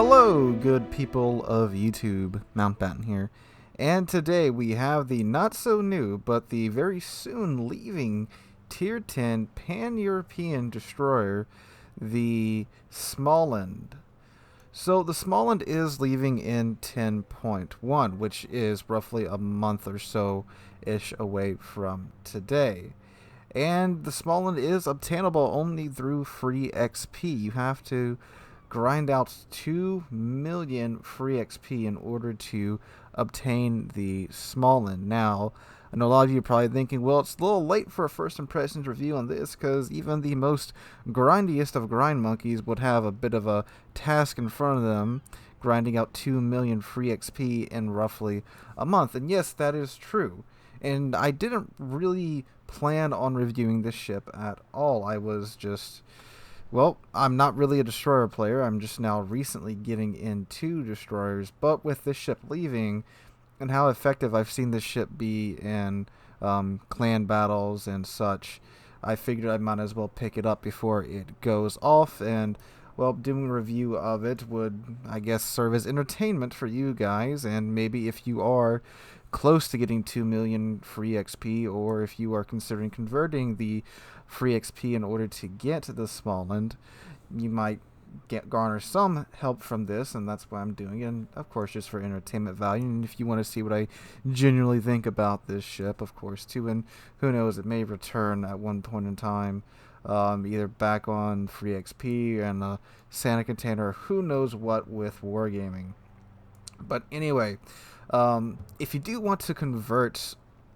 Hello, good people of YouTube. Mountbatten here. And today we have the not so new, but the very soon leaving Tier 10 Pan-European destroyer, the Smaland. So the Smaland is leaving in 10.1, which is roughly a month or so-ish away from today. And the Smaland is obtainable only through free XP. You have to grind out 2 million free XP in order to obtain the Smaland. Now, I know a lot of you are probably thinking, well, it's a little late for a first impressions review on this, because even the most grindiest of grind monkeys would have a bit of a task in front of them, grinding out 2 million free XP in roughly a month. And yes, that is true. And I didn't really plan on reviewing this ship at all. I was just... Well, I'm not really a destroyer player. I'm just now recently getting into destroyers. But with this ship leaving and how effective I've seen this ship be in clan battles and such, I figured I might as well pick it up before it goes off. And, well, doing a review of it would, I guess, serve as entertainment for you guys. And maybe if you are close to getting 2 million free XP, or if you are considering converting the free XP in order to get the Smaland, you might garner some help from this, and that's why I'm doing it. And of course, just for entertainment value, and if you want to see what I genuinely think about this ship, of course, too. And who knows, it may return at one point in time, either back on free XP and a Santa container, who knows what with wargaming. But anyway, if you do want to convert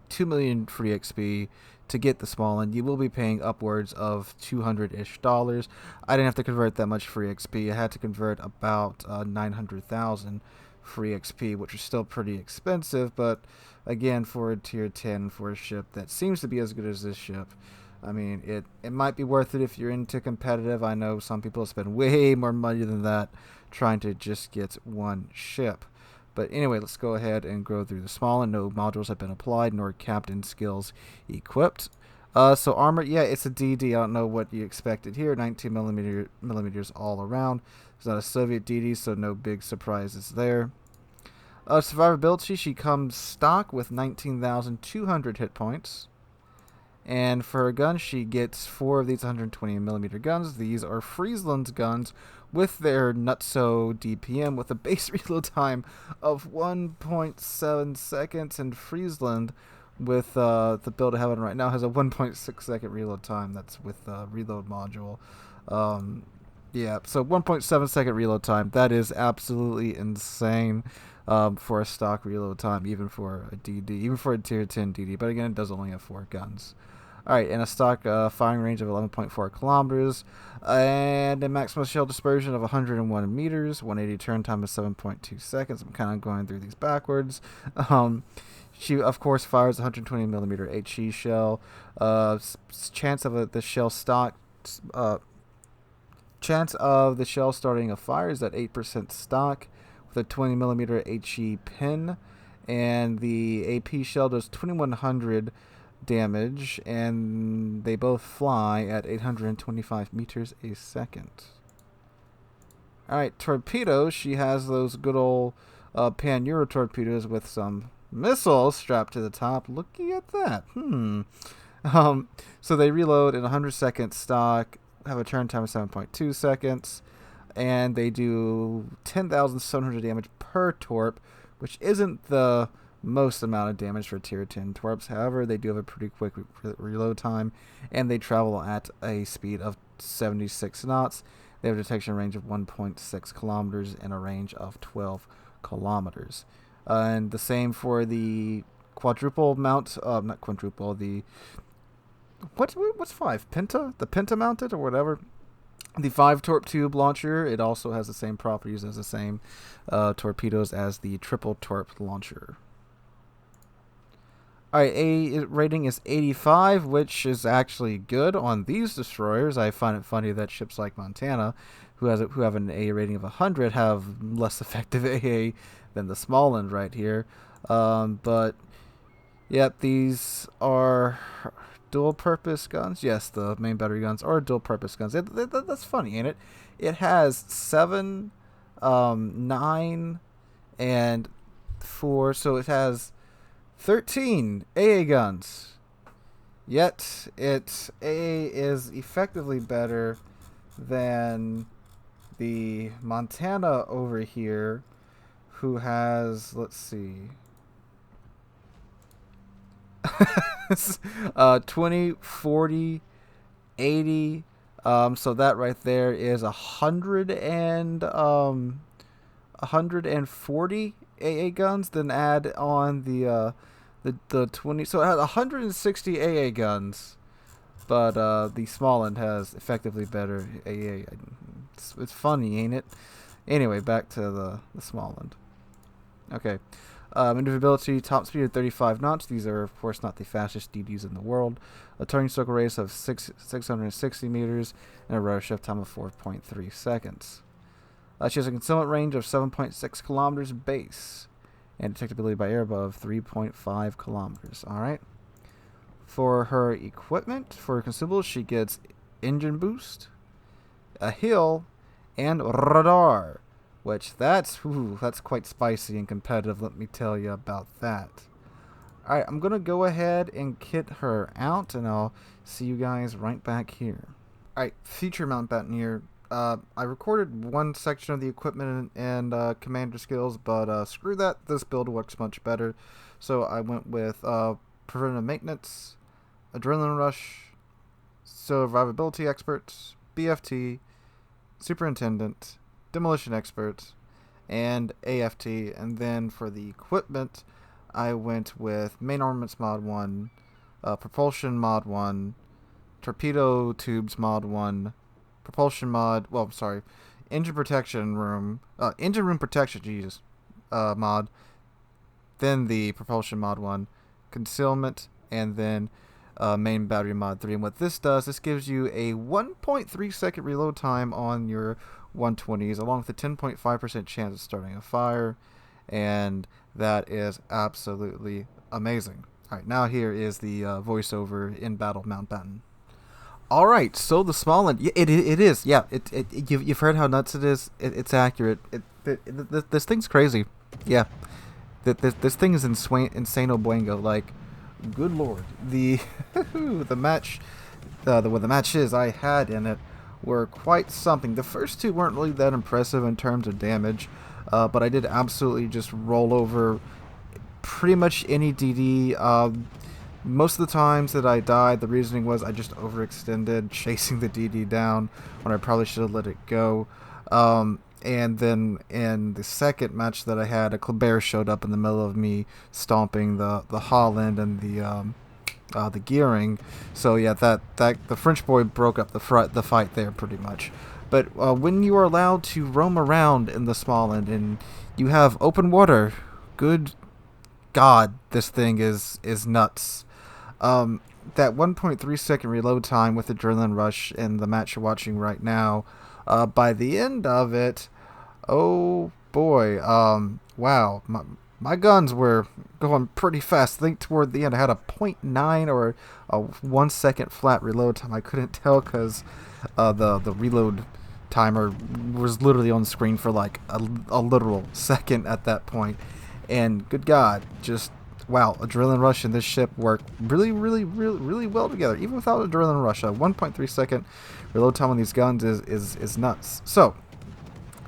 2 million free XP to get the Smaland, you will be paying upwards of $200-ish. I didn't have to convert that much free XP. I had to convert about 900,000 free XP, which is still pretty expensive, but again, for a tier 10, for a ship that seems to be as good as this ship, I mean, it might be worth it if you're into competitive. I know some people spend way more money than that trying to just get one ship. But anyway, let's go ahead and go through the Smaland. No modules have been applied, nor captain skills equipped. So armor, yeah, it's a DD. I don't know what you expected here. 19 millimeters all around. It's not a Soviet DD, so no big surprises there. Survivability, she comes stock with 19,200 hit points. And for her gun, she gets 4 of these 120 millimeter guns. These are Friesland's guns with their nutso DPM with a base reload time of 1.7 seconds. And Friesland, with the build I have on right now, has a 1.6 second reload time. That's with the reload module. Yeah, so 1.7 second reload time. That is absolutely insane for a stock reload time, even for a DD, even for a tier 10 DD. But again, it does only have 4 guns. Alright, and a stock firing range of 11.4 kilometers, and a maximum shell dispersion of 101 meters, 180 turn time of 7.2 seconds. I'm kind of going through these backwards. She, of course, fires 120 millimeter HE shell. Chance of the shell stock... chance of the shell starting a fire is at 8% stock with a 20 millimeter HE pin, and the AP shell does 2100 damage, and they both fly at 825 meters a second. Alright, torpedoes. She has those good old Pan-Euro torpedoes with some missiles strapped to the top. Looky at that. So they reload in 100 second stock, have a turn time of 7.2 seconds, and they do 10,700 damage per torp, which isn't the most amount of damage for tier 10 torps. However, they do have a pretty quick reload time, and they travel at a speed of 76 knots. They have a detection range of 1.6 kilometers and a range of 12 kilometers. And the same for the quadruple mount, not quadruple, the what's 5? Penta? The Penta mounted or whatever. The 5 torp tube launcher, it also has the same properties as the same torpedoes as the triple torp launcher. Alright, A rating is 85, which is actually good on these destroyers. I find it funny that ships like Montana, who have an A rating of 100, have less effective AA than the Smaland right here. But, yep, these are dual-purpose guns. Yes, the main battery guns are dual-purpose guns. That's funny, ain't it? It has 7 9, and 4. So it has 13 AA guns. Yet its AA is effectively better than the Montana over here, who has, let's see, 20, 40, 80. So that right there is 140 AA guns. Then add on the 20, so it has 160 AA guns. But the Smaland has effectively better AA. It's funny, ain't it? Anyway, back to the Smaland. Okay. Maneuverability, top speed of 35 knots. These are, of course, not the fastest DDs in the world. A turning circle radius of 660 meters and a rudder shift time of 4.3 seconds. She has a concealment range of 7.6 kilometers base and detectability by air above 3.5 kilometers. All right. For her equipment, for consumables, she gets engine boost, a hill, and radar. Which that's quite spicy and competitive, let me tell you about that. Alright, I'm going to go ahead and kit her out, and I'll see you guys right back here. Alright, feature Mountbatten here. I recorded one section of the equipment and commander skills, but screw that, this build works much better. So I went with preventive maintenance, adrenaline rush, survivability experts, BFT, superintendent, demolition expert, and AFT. And then for the equipment, I went with main armaments mod 1, propulsion mod 1, torpedo tubes mod 1, propulsion mod, engine room protection, Jesus, mod, then the propulsion mod 1, concealment, and then main battery mod 3. And what this does, this gives you a 1.3 second reload time on your 120s, along with a 10.5% chance of starting a fire, and that is absolutely amazing. Alright, now here is the voiceover in Battle Mountbatten. Alright, so the Smaland, it is, yeah, you've heard how nuts it is, it's accurate, this thing's crazy, yeah, this thing is insano buengo, like, good lord, the matches I had in it were quite something. The first two weren't really that impressive in terms of damage, but I did absolutely just roll over pretty much any DD. Most of the times that I died, the reasoning was I just overextended chasing the DD down when I probably should have let it go. And then in the second match that I had, a Kleber showed up in the middle of me stomping the Holland and the gearing. So yeah, that the French boy broke up the fight there pretty much. But when you are allowed to roam around in the Smaland and you have open water, good God, this thing is nuts. That 1.3 second reload time with Adrenaline Rush in the match you're watching right now, by the end of it, oh boy, wow, my guns were going pretty fast. I think toward the end I had a 0.9 or a 1 second flat reload time. I couldn't tell because the reload timer was literally on the screen for like a literal second at that point. And good God, just wow, Adrenaline Rush and this ship work really well together. Even without Adrenaline Rush, a 1.3 second reload time on these guns is nuts. So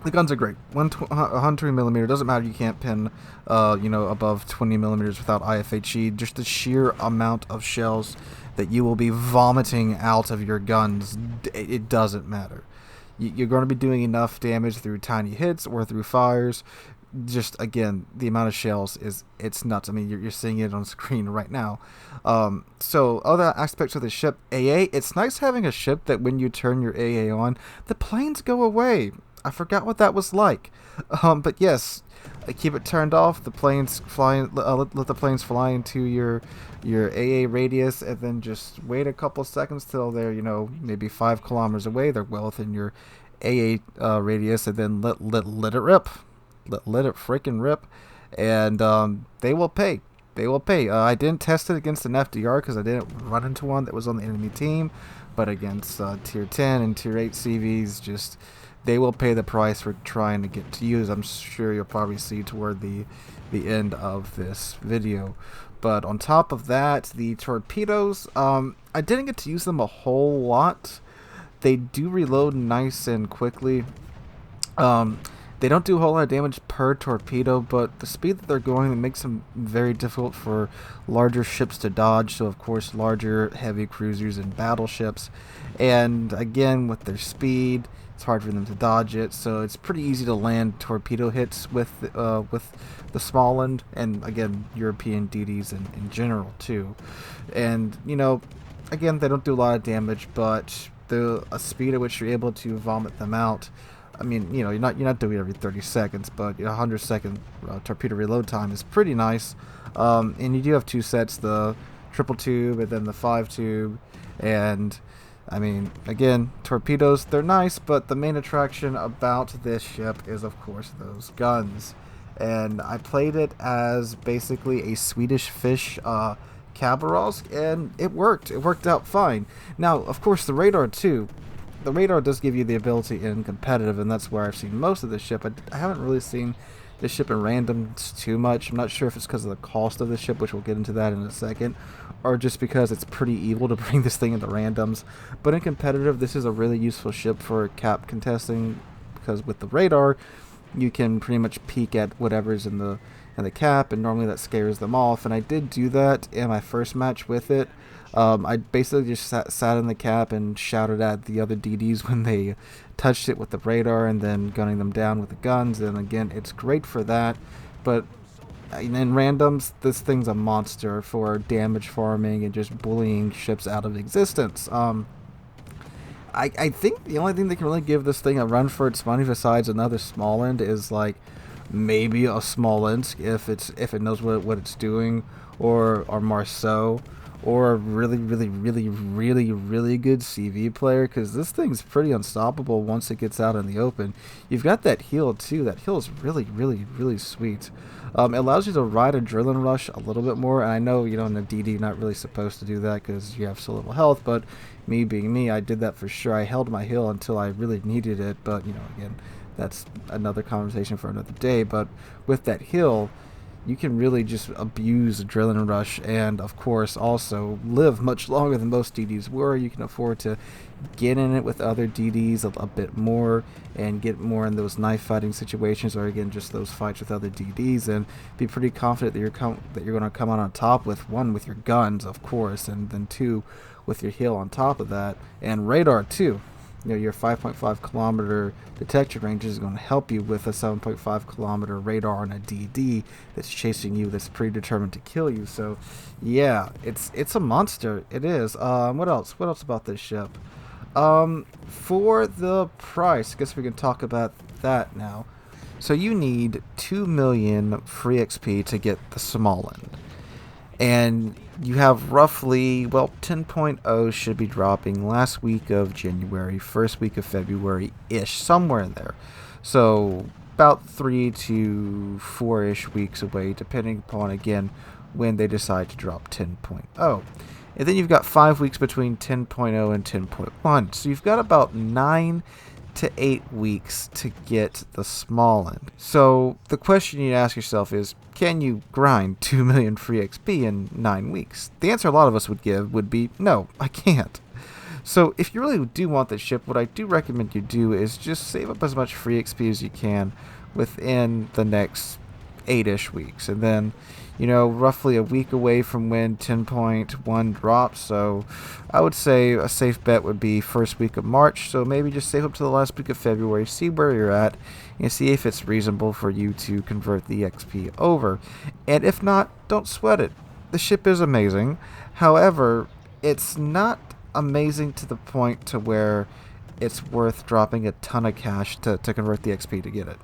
the guns are great. 120 millimeter, doesn't matter. You can't pin, above 20 millimeters without IFHE. Just the sheer amount of shells that you will be vomiting out of your guns, it doesn't matter. You're going to be doing enough damage through tiny hits or through fires. Just again, the amount of shells it's nuts. I mean, you're seeing it on screen right now. So other aspects of the ship, AA, it's nice having a ship that when you turn your AA on, the planes go away. I forgot what that was like. But yes, keep it turned off. The planes flying, let the planes fly into your AA radius, and then just wait a couple seconds till they're maybe 5 kilometers away. They're well within your AA radius, and then let it rip. Let it freaking rip, and they will pay. They will pay. I didn't test it against an FDR because I didn't run into one that was on the enemy team, but against Tier 10 and Tier 8 CVs, just they will pay the price for trying to get to you, as I'm sure you'll probably see toward the end of this video. But on top of that, the torpedoes, I didn't get to use them a whole lot. They do reload nice and quickly. They don't do a whole lot of damage per torpedo, but the speed that they're going, it makes them very difficult for larger ships to dodge. So, of course, larger heavy cruisers and battleships. And again, with their speed, it's hard for them to dodge it. So it's pretty easy to land torpedo hits with the Smaland, and again, European DDs in general too. And you know, again, they don't do a lot of damage, but the speed at which you're able to vomit them out. I mean, you know, you're not doing it every 30 seconds, but 100-second torpedo reload time is pretty nice. And you do have two sets: the triple tube and then the 5-tube. And I mean, again, torpedoes, they're nice, but the main attraction about this ship is, of course, those guns. And I played it as basically a Swedish fish Cabarals, and it worked. It worked out fine. Now, of course, the radar too. The radar does give you the ability in competitive, and that's where I've seen most of the ship. I haven't really seen this ship in randoms too much. I'm not sure if it's because of the cost of the ship, which we'll get into that in a second, or just because it's pretty evil to bring this thing into randoms. But in competitive, this is a really useful ship for cap contesting, because with the radar, you can pretty much peek at whatever's in the cap, and normally that scares them off. And I did do that in my first match with it. I basically just sat in the cap and shouted at the other DDs when they touched it with the radar, and then gunning them down with the guns. And again, it's great for that. But in randoms, this thing's a monster for damage farming and just bullying ships out of existence. I think the only thing that can really give this thing a run for its money besides another Smaland is like maybe a Smolensk if it knows what it's doing, or Marceau, or a really good CV player, because this thing's pretty unstoppable once it gets out in the open. You've got that heal too. That heal is really sweet. It allows you to ride adrenaline rush a little bit more, and I know, you know, in the DD you're not really supposed to do that because you have so little health, but me being me, I did that for sure. I held my heal until I really needed it, but you know, again, that's another conversation for another day. But with that heal, you can really just abuse adrenaline rush, and of course also live much longer than most DDs were. You can afford to get in it with other DDs a bit more and get more in those knife fighting situations, or again just those fights with other DDs, and be pretty confident that you're going to come out on top with, one, with your guns, of course, and then two, with your heal on top of that, and radar too. You know, your 5.5 kilometer detection range is going to help you with a 7.5 kilometer radar on a DD that's chasing you, that's predetermined to kill you. So yeah, it's a monster. It is. What else about this ship? For the price, I guess we can talk about that now. So you need 2 million free XP to get the Smaland, and you have roughly, well, 10.0 should be dropping last week of January, first week of February-ish, somewhere in there. So about 3 to 4-ish weeks away, depending upon, again, when they decide to drop 10.0. And then you've got 5 weeks between 10.0 and 10.1. So you've got about 9 to 8 weeks to get the Smaland. So the question you ask yourself is, can you grind 2 million free XP in 9 weeks? The answer a lot of us would give would be, no, I can't. So if you really do want this ship, what I do recommend you do is just save up as much free XP as you can within the next 8-ish weeks. And then, you know, roughly a week away from when 10.1 drops. So I would say a safe bet would be first week of March. So maybe just save up to the last week of February, see where you're at, and see if it's reasonable for you to convert the XP over. And if not, don't sweat it. The ship is amazing. However, it's not amazing to the point to where it's worth dropping a ton of cash to convert the XP to get it.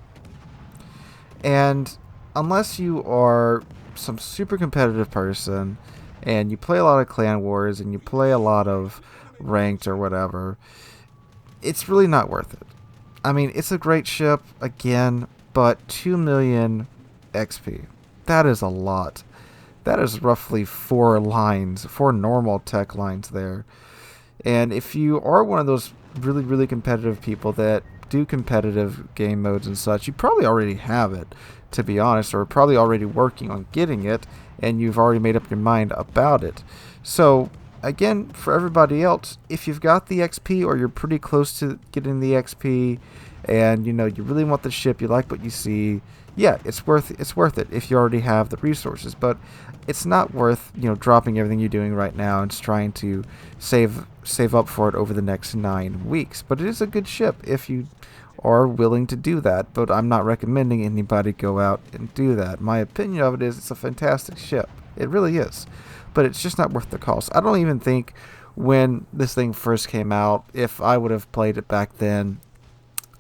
And unless you are some super competitive person and you play a lot of clan wars and you play a lot of ranked or whatever, it's really not worth it. I mean, it's a great ship, again, but 2 million XP, that is a lot. That is roughly 4 lines, 4 normal tech lines there. And if you are one of those really competitive people that do competitive game modes and such, you probably already have it, to be honest, or probably already working on getting it, and you've already made up your mind about it. So again, for everybody else, if you've got the XP or you're pretty close to getting the XP, and you really want the ship, you like what you see, yeah, it's worth it if you already have the resources. But it's not worth dropping everything you're doing right now and just trying to save up for it over the next 9 weeks. But it is a good ship if you are willing to do that. But I'm not recommending anybody go out and do that. My opinion of it is it's a fantastic ship. It really is. But it's just not worth the cost. I don't even think when this thing first came out, if I would have played it back then,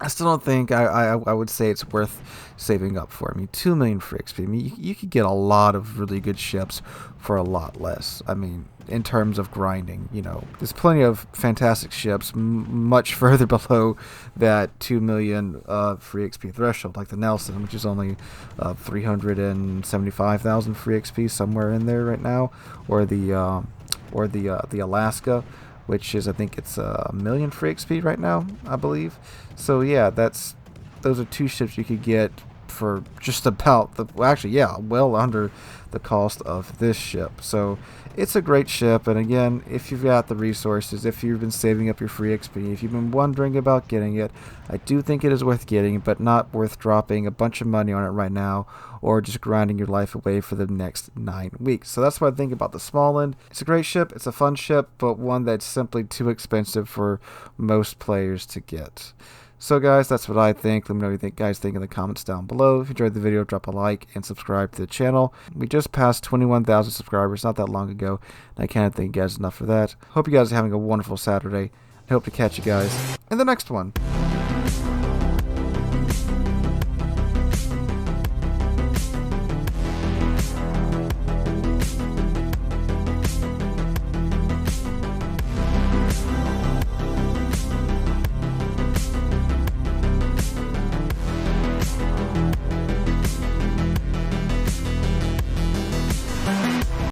I still don't think I would say it's worth saving up for. I mean, 2 million for XP. I mean, you could get a lot of really good ships for a lot less. I mean, in terms of grinding, there's plenty of fantastic ships much further below that 2 million free XP threshold, like the Nelson, which is only 375,000 free XP, somewhere in there right now, or the Alaska, which is, I think it's 1 million free XP right now, I believe. So yeah, those are 2 ships you could get for just about well under the cost of this ship. So it's a great ship, and again, if you've got the resources, if you've been saving up your free XP, if you've been wondering about getting it, I do think it is worth getting, but not worth dropping a bunch of money on it right now or just grinding your life away for the next 9 weeks. So that's what I think about the Smaland. It's a great ship, it's a fun ship, but one that's simply too expensive for most players to get. So guys, that's what I think. Let me know what you guys think in the comments down below. If you enjoyed the video, drop a like and subscribe to the channel. We just passed 21,000 subscribers not that long ago, and I can't thank you guys enough for that. Hope you guys are having a wonderful Saturday. I hope to catch you guys in the next one.